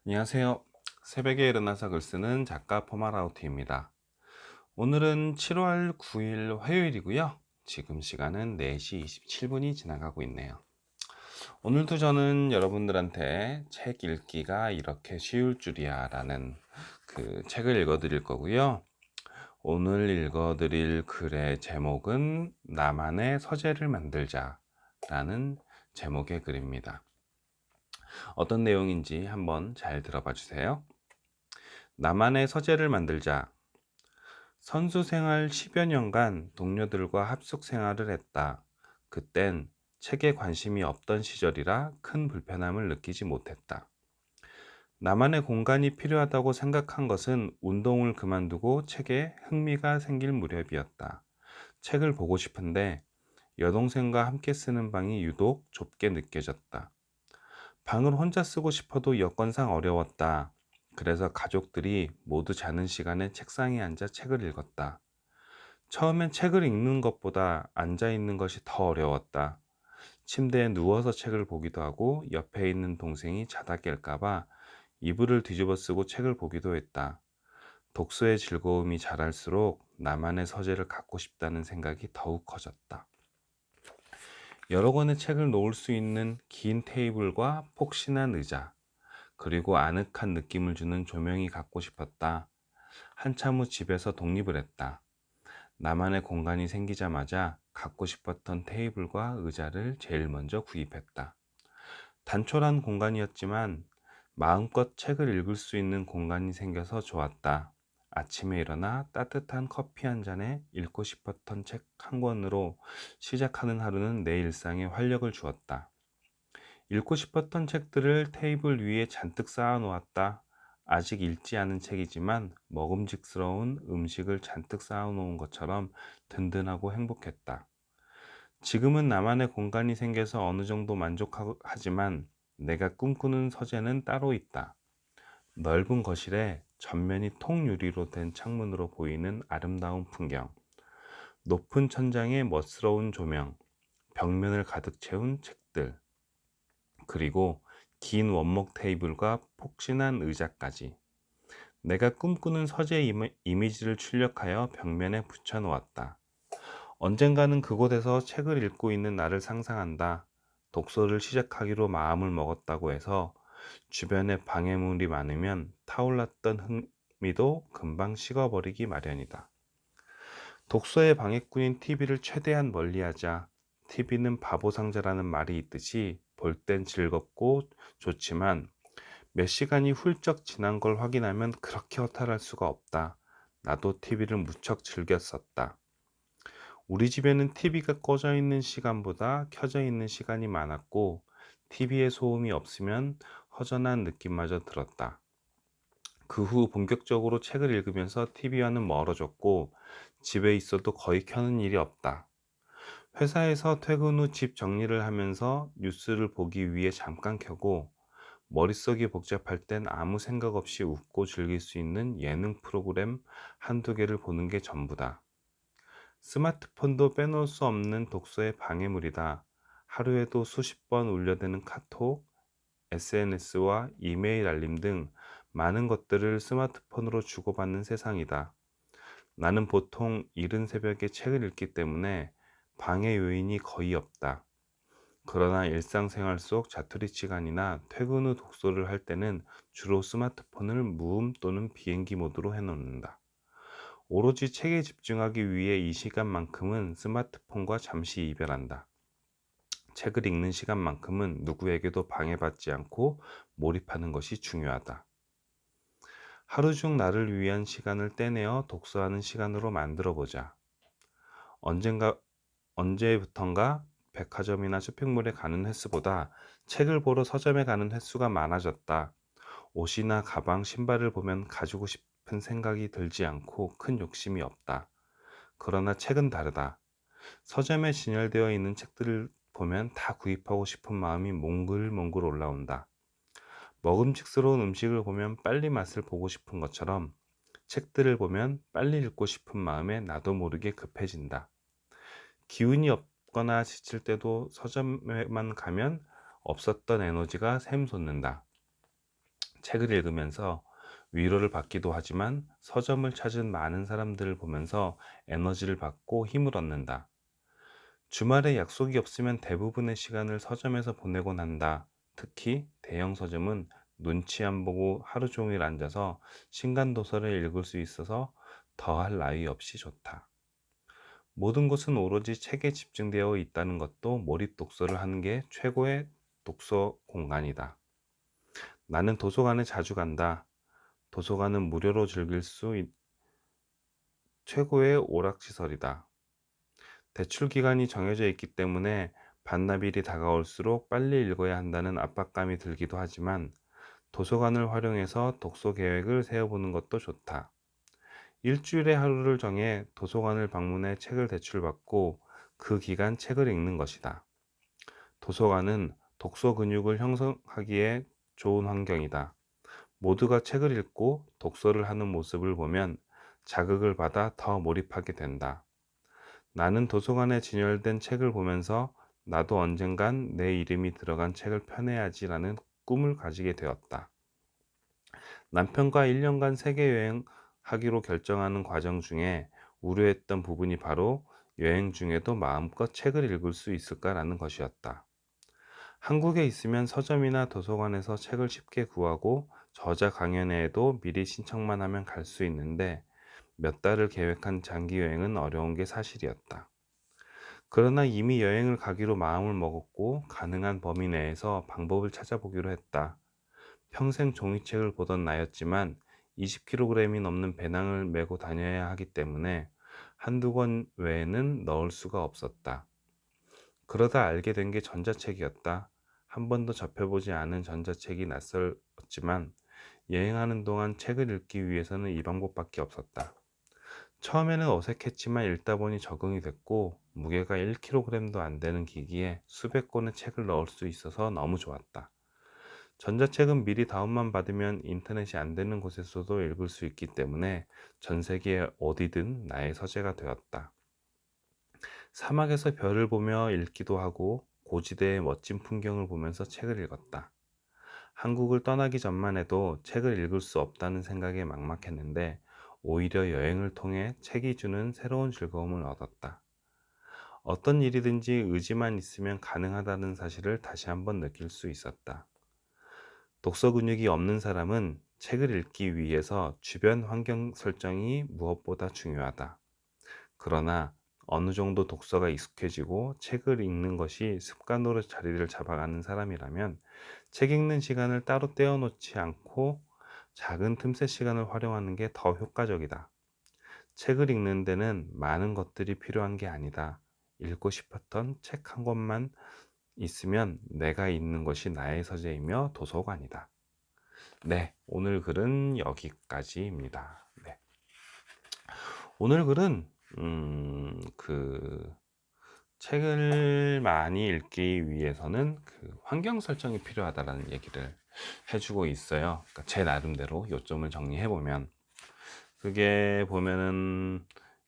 안녕하세요. 새벽에 일어나서 글 쓰는 작가 포마라우티입니다. 오늘은 7월 9일 화요일이고요. 지금 시간은 4시 27분이 지나가고 있네요. 오늘도 저는 여러분들한테 책 읽기가 이렇게 쉬울 줄이야 라는 그 책을 읽어드릴 거고요. 오늘 읽어드릴 글의 제목은 나만의 서재를 만들자 라는 제목의 글입니다. 어떤 내용인지 한번 잘 들어봐 주세요. 나만의 서재를 만들자. 선수 생활 10여 년간 동료들과 합숙 생활을 했다. 그땐 책에 관심이 없던 시절이라 큰 불편함을 느끼지 못했다. 나만의 공간이 필요하다고 생각한 것은 운동을 그만두고 책에 흥미가 생길 무렵이었다. 책을 보고 싶은데 여동생과 함께 쓰는 방이 유독 좁게 느껴졌다. 방을 혼자 쓰고 싶어도 여건상 어려웠다. 그래서 가족들이 모두 자는 시간에 책상에 앉아 책을 읽었다. 처음엔 책을 읽는 것보다 앉아 있는 것이 더 어려웠다. 침대에 누워서 책을 보기도 하고 옆에 있는 동생이 자다 깰까봐 이불을 뒤집어 쓰고 책을 보기도 했다. 독서의 즐거움이 자랄수록 나만의 서재를 갖고 싶다는 생각이 더욱 커졌다. 여러 권의 책을 놓을 수 있는 긴 테이블과 폭신한 의자, 그리고 아늑한 느낌을 주는 조명이 갖고 싶었다. 한참 후 집에서 독립을 했다. 나만의 공간이 생기자마자 갖고 싶었던 테이블과 의자를 제일 먼저 구입했다. 단촐한 공간이었지만 마음껏 책을 읽을 수 있는 공간이 생겨서 좋았다. 아침에 일어나 따뜻한 커피 한 잔에 읽고 싶었던 책 한 권으로 시작하는 하루는 내 일상에 활력을 주었다. 읽고 싶었던 책들을 테이블 위에 잔뜩 쌓아 놓았다. 아직 읽지 않은 책이지만 먹음직스러운 음식을 잔뜩 쌓아 놓은 것처럼 든든하고 행복했다. 지금은 나만의 공간이 생겨서 어느 정도 만족하지만 내가 꿈꾸는 서재는 따로 있다. 넓은 거실에 전면이 통유리로 된 창문으로 보이는 아름다운 풍경, 높은 천장에 멋스러운 조명, 벽면을 가득 채운 책들, 그리고 긴 원목 테이블과 폭신한 의자까지. 내가 꿈꾸는 서재 이미지를 출력하여 벽면에 붙여 놓았다. 언젠가는 그곳에서 책을 읽고 있는 나를 상상한다. 독서를 시작하기로 마음을 먹었다고 해서 주변에 방해물이 많으면 타올랐던 흥미도 금방 식어버리기 마련이다. 독서의 방해꾼인 TV를 최대한 멀리하자. TV는 바보 상자라는 말이 있듯이 볼 땐 즐겁고 좋지만 몇 시간이 훌쩍 지난 걸 확인하면 그렇게 허탈할 수가 없다. 나도 TV를 무척 즐겼었다. 우리 집에는 TV가 꺼져 있는 시간보다 켜져 있는 시간이 많았고 TV의 소음이 없으면 허전한 느낌마저 들었다. 그 후 본격적으로 책을 읽으면서 TV와는 멀어졌고 집에 있어도 거의 켜는 일이 없다. 회사에서 퇴근 후 집 정리를 하면서 뉴스를 보기 위해 잠깐 켜고 머릿속이 복잡할 땐 아무 생각 없이 웃고 즐길 수 있는 예능 프로그램 한두 개를 보는 게 전부다. 스마트폰도 빼놓을 수 없는 독서의 방해물이다. 하루에도 수십 번 울려대는 카톡, SNS와 이메일 알림 등 많은 것들을 스마트폰으로 주고받는 세상이다. 나는 보통 이른 새벽에 책을 읽기 때문에 방해 요인이 거의 없다. 그러나 일상생활 속 자투리 시간이나 퇴근 후 독서를 할 때는 주로 스마트폰을 무음 또는 비행기 모드로 해놓는다. 오로지 책에 집중하기 위해 이 시간만큼은 스마트폰과 잠시 이별한다. 책을 읽는 시간만큼은 누구에게도 방해받지 않고 몰입하는 것이 중요하다. 하루 중 나를 위한 시간을 떼내어 독서하는 시간으로 만들어 보자. 언제부턴가 백화점이나 쇼핑몰에 가는 횟수보다 책을 보러 서점에 가는 횟수가 많아졌다. 옷이나 가방, 신발을 보면 가지고 싶은 생각이 들지 않고 큰 욕심이 없다. 그러나 책은 다르다. 서점에 진열되어 있는 책들을 보면 다 구입하고 싶은 마음이 몽글몽글 올라온다. 먹음직스러운 음식을 보면 빨리 맛을 보고 싶은 것처럼 책들을 보면 빨리 읽고 싶은 마음에 나도 모르게 급해진다. 기운이 없거나 지칠 때도 서점에만 가면 없었던 에너지가 샘솟는다. 책을 읽으면서 위로를 받기도 하지만 서점을 찾은 많은 사람들을 보면서 에너지를 받고 힘을 얻는다. 주말에 약속이 없으면 대부분의 시간을 서점에서 보내곤 한다. 특히 대형 서점은 눈치 안 보고 하루 종일 앉아서 신간 도서를 읽을 수 있어서 더할 나위 없이 좋다. 모든 것은 오로지 책에 집중되어 있다는 것도 몰입 독서를 하는 게 최고의 독서 공간이다. 나는 도서관에 자주 간다. 도서관은 무료로 즐길 수 최고의 오락시설이다. 대출 기간이 정해져 있기 때문에 반납일이 다가올수록 빨리 읽어야 한다는 압박감이 들기도 하지만 도서관을 활용해서 독서 계획을 세워보는 것도 좋다. 일주일에 하루를 정해 도서관을 방문해 책을 대출받고 그 기간 책을 읽는 것이다. 도서관은 독서 근육을 형성하기에 좋은 환경이다. 모두가 책을 읽고 독서를 하는 모습을 보면 자극을 받아 더 몰입하게 된다. 나는 도서관에 진열된 책을 보면서 나도 언젠간 내 이름이 들어간 책을 펴내야지라는 꿈을 가지게 되었다. 남편과 1년간 세계 여행하기로 결정하는 과정 중에 우려했던 부분이 바로 여행 중에도 마음껏 책을 읽을 수 있을까라는 것이었다. 한국에 있으면 서점이나 도서관에서 책을 쉽게 구하고 저자 강연회에도 미리 신청만 하면 갈 수 있는데 몇 달을 계획한 장기 여행은 어려운 게 사실이었다. 그러나 이미 여행을 가기로 마음을 먹었고 가능한 범위 내에서 방법을 찾아보기로 했다. 평생 종이책을 보던 나였지만 20kg이 넘는 배낭을 메고 다녀야 하기 때문에 한두 권 외에는 넣을 수가 없었다. 그러다 알게 된 게 전자책이었다. 한 번도 접해보지 않은 전자책이 낯설었지만 여행하는 동안 책을 읽기 위해서는 이 방법밖에 없었다. 처음에는 어색했지만 읽다 보니 적응이 됐고 무게가 1kg도 안 되는 기기에 수백 권의 책을 넣을 수 있어서 너무 좋았다. 전자책은 미리 다운만 받으면 인터넷이 안 되는 곳에서도 읽을 수 있기 때문에 전 세계 어디든 나의 서재가 되었다. 사막에서 별을 보며 읽기도 하고 고지대의 멋진 풍경을 보면서 책을 읽었다. 한국을 떠나기 전만 해도 책을 읽을 수 없다는 생각에 막막했는데 오히려 여행을 통해 책이 주는 새로운 즐거움을 얻었다. 어떤 일이든지 의지만 있으면 가능하다는 사실을 다시 한번 느낄 수 있었다. 독서 근육이 없는 사람은 책을 읽기 위해서 주변 환경 설정이 무엇보다 중요하다. 그러나 어느 정도 독서가 익숙해지고 책을 읽는 것이 습관으로 자리를 잡아가는 사람이라면 책 읽는 시간을 따로 떼어놓지 않고 작은 틈새 시간을 활용하는 게 더 효과적이다. 책을 읽는 데는 많은 것들이 필요한 게 아니다. 읽고 싶었던 책 한 권만 있으면 내가 있는 것이 나의 서재이며 도서관이다. 네, 오늘 글은 여기까지입니다. 네. 오늘 글은 책을 많이 읽기 위해서는 환경 설정이 필요하다라는 얘기를 해주고 있어요. 그러니까 제 나름대로 요점을 정리해 보면 그게 보면은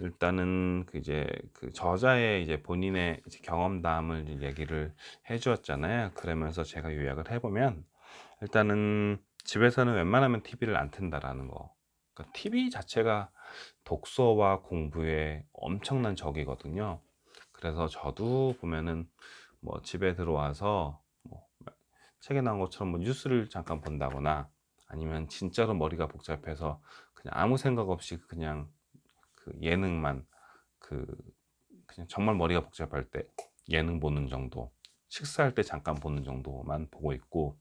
일단은 그 저자의 이제 본인의 이제 경험담을 이제 얘기를 해 주었잖아요. 그러면서 제가 요약을 해 보면 일단은 집에서는 웬만하면 TV를 안 튼다라는 거. 그러니까 TV 자체가 독서와 공부에 엄청난 적이거든요. 그래서 저도 보면은 뭐 집에 들어와서 뭐 책에 나온 것처럼 뭐 뉴스를 잠깐 본다거나 아니면 진짜로 머리가 복잡해서 그냥 아무 생각 없이 그냥 예능만 그 그냥 정말 머리가 복잡할 때 예능 보는 정도, 식사할 때 잠깐 보는 정도만 보고 있고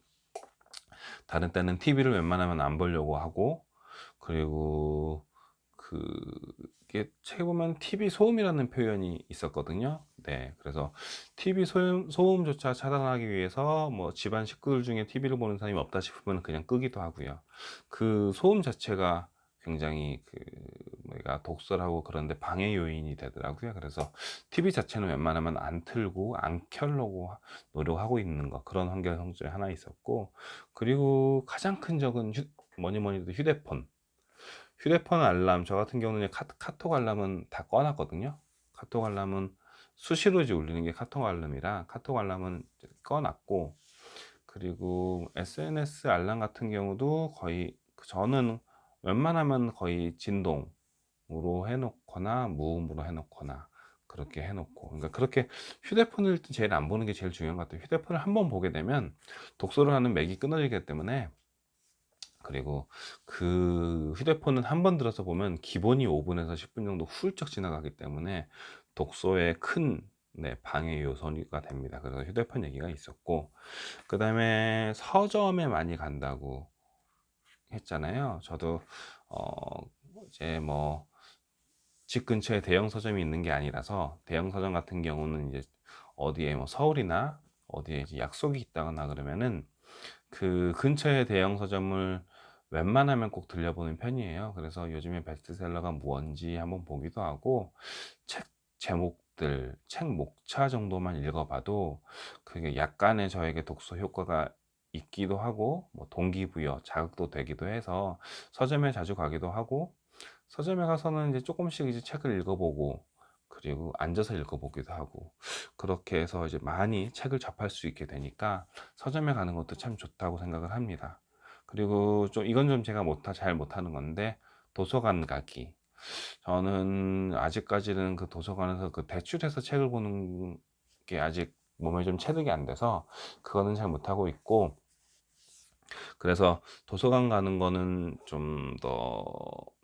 다른 때는 TV를 웬만하면 안 보려고 하고 그리고 그게 책에 보면 TV 소음이라는 표현이 있었거든요. 네, 그래서 TV 소음조차 차단하기 위해서 뭐 집안 식구들 중에 TV를 보는 사람이 없다 싶으면 그냥 끄기도 하고요. 그 소음 자체가 굉장히 뭐가 독설하고 그런데 방해 요인이 되더라고요. 그래서 TV 자체는 웬만하면 안 틀고 안 켜려고 노력하고 있는 거 그런 환경 성질이 하나 있었고 그리고 가장 큰 적은 뭐니 뭐니 해도 휴대폰 알람 저 같은 경우는 카톡 알람은 다 꺼놨거든요. 카톡 알람은 수시로 이제 울리는 게 카톡 알람이라 카톡 알람은 꺼놨고 그리고 SNS 알람 같은 경우도 거의 저는 웬만하면 거의 진동으로 해 놓거나 무음으로 해 놓거나 그렇게 해 놓고, 그러니까 그렇게 휴대폰을 제일 안 보는 게 제일 중요한 것 같아요. 휴대폰을 한번 보게 되면 독서를 하는 맥이 끊어지기 때문에. 그리고 그 휴대폰은 한 번 들어서 보면 기본이 5 분에서 10분 정도 훌쩍 지나가기 때문에 독서에 큰, 네, 방해 요소가 됩니다. 그래서 휴대폰 얘기가 있었고, 그다음에 서점에 많이 간다고 했잖아요. 저도 어 이제 뭐 집 근처에 대형 서점이 있는 게 아니라서, 대형 서점 같은 경우는 이제 어디에 뭐 서울이나 어디에 이제 약속이 있다거나 그러면은 그 근처의 대형 서점을 웬만하면 꼭 들려보는 편이에요. 그래서 요즘에 베스트셀러가 뭔지 한번 보기도 하고, 책 제목들, 책 목차 정도만 읽어봐도 그게 약간의 저에게 독서 효과가 있기도 하고, 뭐 동기부여, 자극도 되기도 해서 서점에 자주 가기도 하고, 서점에 가서는 이제 조금씩 이제 책을 읽어보고, 그리고 앉아서 읽어보기도 하고, 그렇게 해서 이제 많이 책을 접할 수 있게 되니까 서점에 가는 것도 참 좋다고 생각을 합니다. 그리고 좀 이건 좀 제가 잘 못하는 건데, 도서관 가기. 저는 아직까지는 그 도서관에서 그 대출해서 책을 보는 게 아직 몸에 좀 체득이 안 돼서 그거는 잘 못하고 있고, 그래서 도서관 가는 거는 좀 더,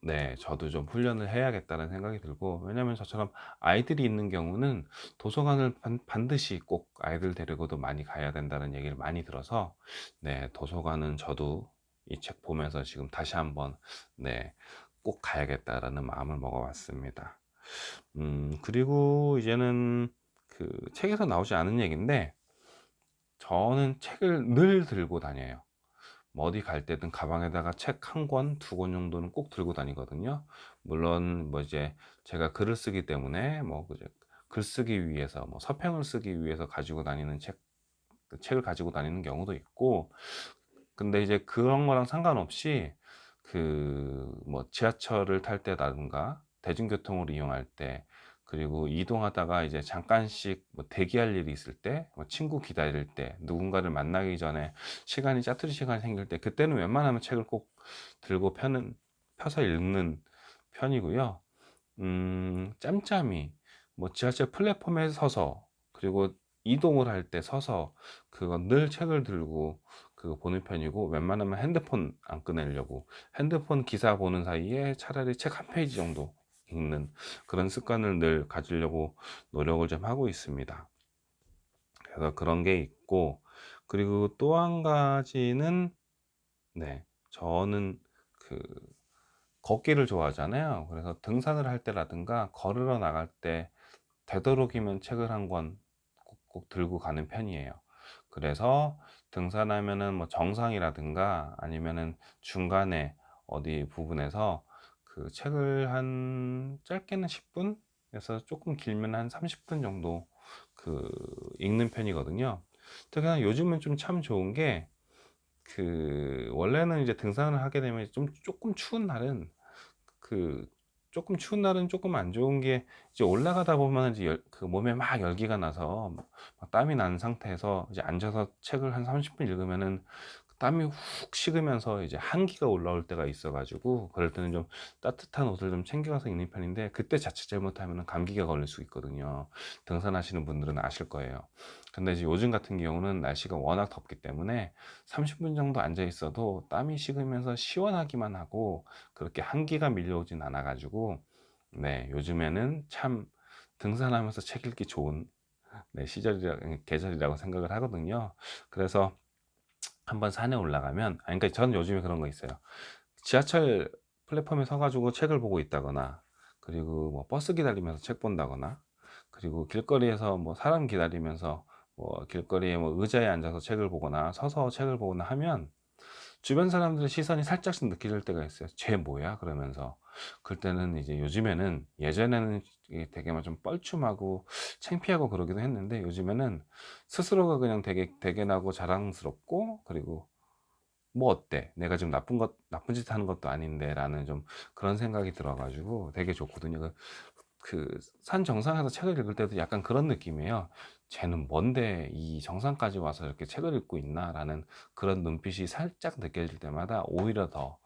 네, 저도 좀 훈련을 해야겠다는 생각이 들고, 왜냐면 저처럼 아이들이 있는 경우는 도서관을 반드시 꼭 아이들 데리고도 많이 가야 된다는 얘기를 많이 들어서, 네, 도서관은 저도 이 책 보면서 지금 다시 한번, 네, 꼭 가야겠다라는 마음을 먹어봤습니다. 그리고 이제는 그 책에서 나오지 않은 얘기인데, 저는 책을 늘 들고 다녀요. 뭐 어디 갈 때든 가방에다가 책 한 권, 두 권 정도는 꼭 들고 다니거든요. 물론 뭐 이제 제가 글을 쓰기 때문에 뭐 그제 글 쓰기 위해서, 뭐 서평을 쓰기 위해서 가지고 다니는 그 책을 가지고 다니는 경우도 있고, 근데 이제 그런 거랑 상관없이 그 뭐 지하철을 탈 때라든가 대중교통을 이용할 때, 그리고 이동하다가 이제 잠깐씩 뭐 대기할 일이 있을 때, 뭐 친구 기다릴 때, 누군가를 만나기 전에 시간이 짜투리 시간이 생길 때, 그때는 웬만하면 책을 꼭 들고 펴서 읽는 편이고요. 짬짬이 뭐 지하철 플랫폼에 서서, 그리고 이동을 할 때 서서, 그건 늘 책을 들고 그거 보는 편이고, 웬만하면 핸드폰 안 꺼내려고 핸드폰 기사 보는 사이에 차라리 책 한 페이지 정도 읽는 그런 습관을 늘 가지려고 노력을 좀 하고 있습니다. 그래서 그런 게 있고, 그리고 또 한 가지는, 네, 저는 그 걷기를 좋아하잖아요. 그래서 등산을 할 때라든가 걸으러 나갈 때 되도록이면 책을 한 권 꼭 들고 가는 편이에요. 그래서 등산하면은 뭐 정상이라든가 아니면은 중간에 어디 부분에서 그 책을 한 짧게는 10분에서 조금 길면 한 30분 정도 그 읽는 편이거든요. 특히나 요즘은 좀 참 좋은 게, 그 원래는 이제 등산을 하게 되면 좀 조금 추운 날은, 그 조금 추운 날은 조금 안 좋은 게, 이제 올라가다 보면 이제 그 몸에 막 열기가 나서 막 땀이 난 상태에서 이제 앉아서 책을 한 30분 읽으면은 땀이 훅 식으면서 이제 한기가 올라올 때가 있어 가지고, 그럴 때는 좀 따뜻한 옷을 좀 챙겨가서 입는 편인데, 그때 자칫 잘못하면 감기가 걸릴 수 있거든요. 등산하시는 분들은 아실 거예요. 근데 이제 요즘 같은 경우는 날씨가 워낙 덥기 때문에 30분 정도 앉아 있어도 땀이 식으면서 시원하기만 하고, 그렇게 한기가 밀려오진 않아 가지고, 네, 요즘에는 참 등산하면서 책 읽기 좋은, 네, 계절이라고 생각을 하거든요. 그래서 한번 산에 올라가면, 아니, 그러니까 저는 요즘에 그런 거 있어요. 지하철 플랫폼에 서 가지고 책을 보고 있다거나, 그리고 뭐 버스 기다리면서 책 본다거나, 그리고 길거리에서 뭐 사람 기다리면서 뭐 길거리에 뭐 의자에 앉아서 책을 보거나 서서 책을 보거나 하면 주변 사람들의 시선이 살짝씩 느껴질 때가 있어요. "쟤 뭐야?" 그러면서. 그럴 때는 이제, 요즘에는, 예전에는 이게 되게 막 좀 뻘쭘하고 창피하고 그러기도 했는데, 요즘에는 스스로가 그냥 되게 대견하고 자랑스럽고, 그리고 '뭐 어때? 내가 지금 나쁜 짓 하는 것도 아닌데.'라는 좀 그런 생각이 들어 가지고 되게 좋거든요. 그 산 정상에서 책을 읽을 때도 약간 그런 느낌이에요. '쟤는 뭔데 이 정상까지 와서 이렇게 책을 읽고 있나?'라는 그런 눈빛이 살짝 느껴질 때마다 오히려 더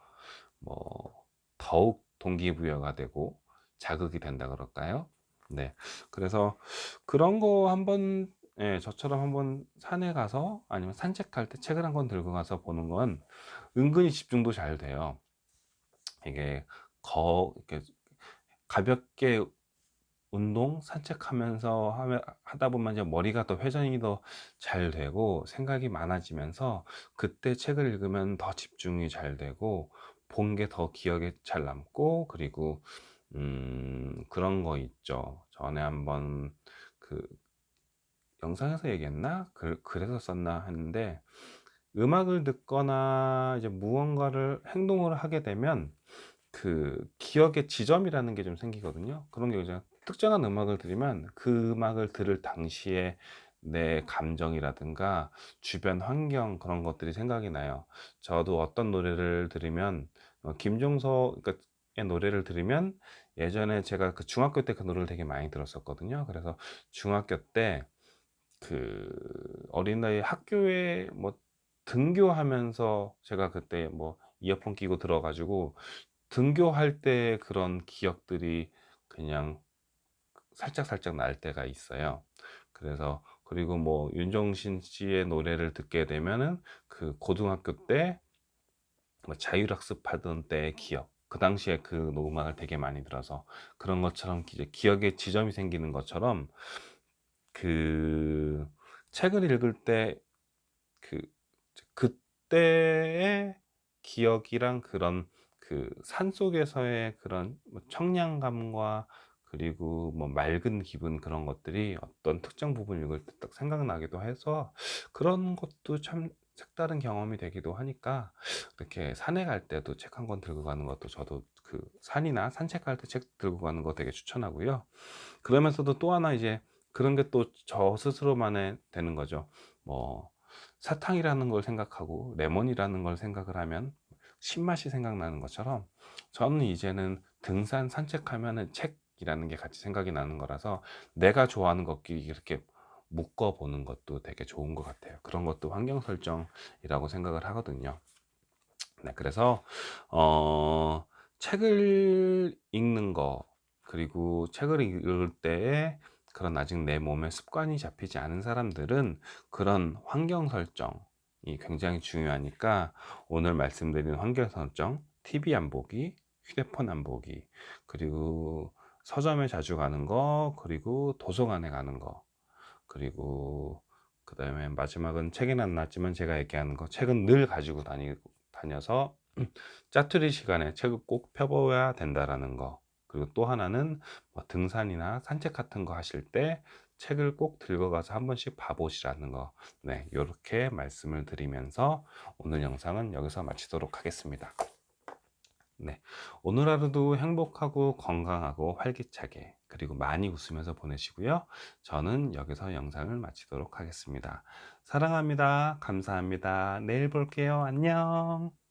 뭐 더욱 동기부여가 되고 자극이 된다 그럴까요? 네. 그래서 그런 거 한번, 예, 저처럼 한번 산에 가서 아니면 산책할 때 책을 한 권 들고 가서 보는 건 은근히 집중도 잘 돼요. 이게 이렇게 가볍게 운동, 산책하면서 하다 보면 이제 머리가 더 회전이 더 잘 되고 생각이 많아지면서 그때 책을 읽으면 더 집중이 잘 되고 본 게 더 기억에 잘 남고, 그리고 그런 거 있죠. 전에 한번 그 영상에서 얘기했나? 글에서 썼나 했는데, 음악을 듣거나 이제 무언가를 행동을 하게 되면 그 기억의 지점이라는 게 좀 생기거든요. 그런 게 이제 특정한 음악을 들으면 그 음악을 들을 당시에 내 감정이라든가 주변 환경, 그런 것들이 생각이 나요. 저도 어떤 노래를 들으면 김종서 그러니까 의 노래를 들으면, 예전에 제가 그 중학교 때 그 노래를 되게 많이 들었었거든요. 그래서 중학교 때 그 어린아이 학교에 뭐 등교하면서 제가 그때 뭐 이어폰 끼고 들어 가지고 등교할 때 그런 기억들이 그냥 살짝살짝 날 때가 있어요. 그래서 그리고 뭐 윤종신 씨의 노래를 듣게 되면은 그 고등학교 때 뭐 자율학습하던 때의 기억, 그 당시에 그 음악을 되게 많이 들어서 그런 것처럼 이제 기억에 지점이 생기는 것처럼, 그 책을 읽을 때 그 그때의 기억이랑 그런 그 산속에서의 그런 뭐 청량감과 그리고 뭐 맑은 기분, 그런 것들이 어떤 특정 부분 읽을 때 딱 생각나기도 해서 그런 것도 참 색다른 경험이 되기도 하니까, 이렇게 산에 갈 때도 책 한 권 들고 가는 것도, 저도 그 산이나 산책할 때 책 들고 가는 거 되게 추천하고요. 그러면서도 또 하나 이제 그런 게 또 저 스스로만의 되는 거죠. 뭐 사탕이라는 걸 생각하고 레몬이라는 걸 생각을 하면 신맛이 생각나는 것처럼, 저는 이제는 등산 산책하면은 책이라는 게 같이 생각이 나는 거라서 내가 좋아하는 것끼리 이렇게 묶어 보는 것도 되게 좋은 것 같아요. 그런 것도 환경 설정이라고 생각을 하거든요. 네, 그래서 책을 읽는 거, 그리고 책을 읽을 때에 그런 아직 내 몸에 습관이 잡히지 않은 사람들은 그런 환경 설정이 굉장히 중요하니까, 오늘 말씀드린 환경 설정, TV 안 보기, 휴대폰 안 보기, 그리고 서점에 자주 가는 거, 그리고 도서관에 가는 거, 그리고 그 다음에 마지막은 책에는 안 나왔지만 제가 얘기하는 거, 책은 늘 가지고 다녀서 짜투리 시간에 책을 꼭 펴봐야 된다라는 거, 그리고 또 하나는 뭐 등산이나 산책 같은 거 하실 때 책을 꼭 들고 가서 한 번씩 봐보시라는 거. 네, 이렇게 말씀을 드리면서 오늘 영상은 여기서 마치도록 하겠습니다. 네, 오늘 하루도 행복하고 건강하고 활기차게, 그리고 많이 웃으면서 보내시고요. 저는 여기서 영상을 마치도록 하겠습니다. 사랑합니다. 감사합니다. 내일 볼게요. 안녕.